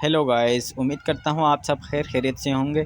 Hello guys, उम्मीद करता हूँ आप सब खैरियत से होंगे।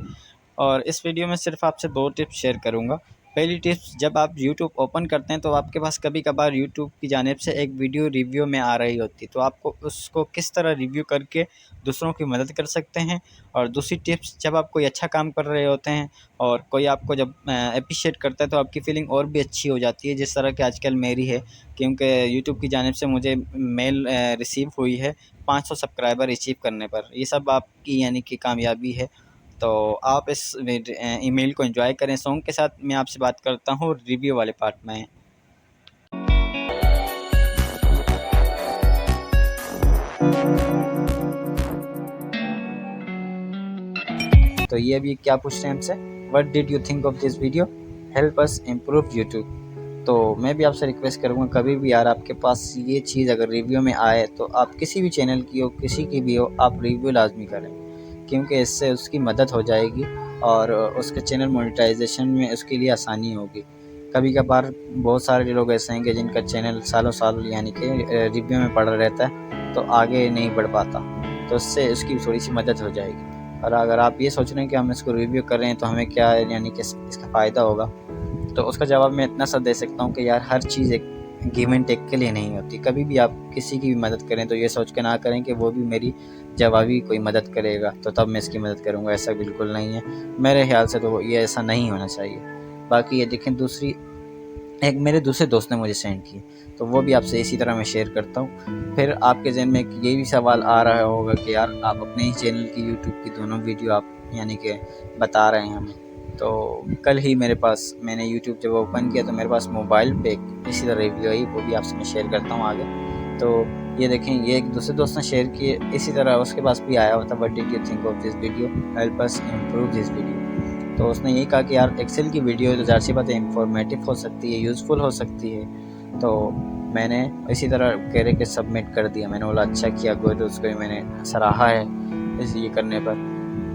और इस वीडियो में सिर्फ आपसे दो टिप्स शेयर करूँगा। पहली टिप्स, जब आप यूट्यूब ओपन करते हैं तो आपके पास कभी कभार यूट्यूब की जानिब से एक वीडियो रिव्यू में आ रही होती है, तो आपको उसको किस तरह रिव्यू करके दूसरों की मदद कर सकते हैं। और दूसरी टिप्स, जब आप कोई अच्छा काम कर रहे होते हैं और कोई आपको जब अप्रिशिएट करता है तो आपकी फीलिंग और भी अच्छी हो जाती है, जिस तरह कि आजकल मेरी है, क्योंकि यूट्यूब की जानिब से मुझे मेल रिसीव हुई है 500 सब्सक्राइबर अचीव करने पर। ये सब आपकी यानी कि कामयाबी है। तो आप इस ईमेल को एंजॉय करें। सॉन्ग के साथ मैं आपसे बात करता हूँ रिव्यू वाले पार्ट में। तो ये अभी क्या पूछ रहे हैं हमसे, what did you think of this video, help us improve YouTube. तो मैं भी आपसे रिक्वेस्ट करूँगा, कभी भी यार आपके पास ये चीज़ अगर रिव्यू में आए तो आप किसी भी चैनल की हो, किसी की भी हो, आप रिव्यू लाजमी करें, क्योंकि इससे उसकी मदद हो जाएगी और उसके चैनल मोनेटाइजेशन में उसके लिए आसानी होगी। कभी कभार बहुत सारे लोग ऐसे हैं कि जिनका चैनल सालों साल यानी कि रिव्यू में पड़ा रहता है, तो आगे नहीं बढ़ पाता, तो उससे उसकी थोड़ी सी मदद हो जाएगी। और अगर आप ये सोच रहे हैं कि हम इसको रिव्यू कर रहे हैं तो हमें क्या यानी कि इसका फ़ायदा होगा, तो उसका जवाब मैं इतना सा दे सकता हूँ कि यार हर चीज़ एक गिव एंड टेक के लिए नहीं होती। कभी भी आप किसी की भी मदद करें तो ये सोच के ना करें कि वो भी मेरी जवाबी कोई मदद करेगा तो तब मैं इसकी मदद करूँगा, ऐसा बिल्कुल नहीं है। मेरे ख्याल से तो ये ऐसा नहीं होना चाहिए। बाकी ये देखें, दूसरी एक मेरे दूसरे दोस्त ने मुझे सेंड की, तो वो भी आपसे इसी तरह मैं शेयर करता हूँ। फिर आपके जहन में ये भी सवाल आ रहा होगा कि यार आप अपने ही चैनल की यूट्यूब की दोनों वीडियो आप यानी कि बता रहे हैं हमें। तो कल ही मेरे पास मैंने यूट्यूब जब ओपन किया तो मेरे पास मोबाइल पे इसी तरह रिव्यू आई, वो भी आपसे मैं शेयर करता हूँ आगे। तो ये देखें, ये एक दूसरे दोस्त ने शेयर किए, इसी तरह उसके पास भी आया होता, what did you think of this video, help us improve this video. तो उसने यही कहा कि यार एक्सेल की वीडियो तो ज़ाहिर सी बात है इंफॉर्मेटिव हो सकती है, यूज़फुल हो सकती है। तो मैंने इसी तरह कह रहे कि सबमिट कर दिया। मैंने बोला अच्छा किया, गुड, उसको मैंने सराहा है इस ये करने पर।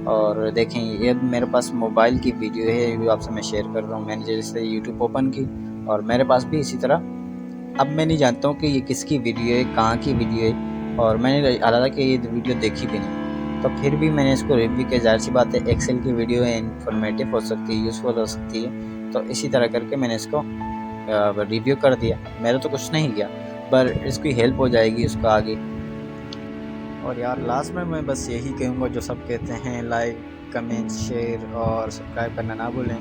और देखें, ये मेरे पास मोबाइल की वीडियो है, ये भी आपसे मैं शेयर कर रहा हूँ। मैंने जैसे यूट्यूब ओपन की और मेरे पास भी इसी तरह, अब मैं नहीं जानता हूँ कि ये किसकी वीडियो है, कहाँ की वीडियो है, और मैंने हालांकि ये वीडियो देखी भी नहीं, तो फिर भी मैंने इसको रिव्यू किया। ज़ाहिर सी बात है एक्सेल की वीडियो है, इन्फॉर्मेटिव हो सकती है, यूज़फुल हो सकती है, तो इसी तरह करके मैंने इसको रिव्यू कर दिया। मेरा तो कुछ नहीं किया, पर इसकी हेल्प हो जाएगी उसको आगे। और यार लास्ट में मैं बस यही कहूँगा जो सब कहते हैं, लाइक, कमेंट, शेयर और सब्सक्राइब करना ना भूलें।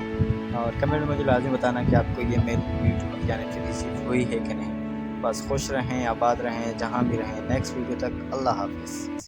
और कमेंट में मुझे लाजमी बताना कि आपको ये मेल यूट्यूब की जानिब से रिसीव हुई है कि नहीं। बस खुश रहें, आबाद रहें, जहाँ भी रहें। नेक्स्ट वीडियो तक अल्लाह हाफिज़।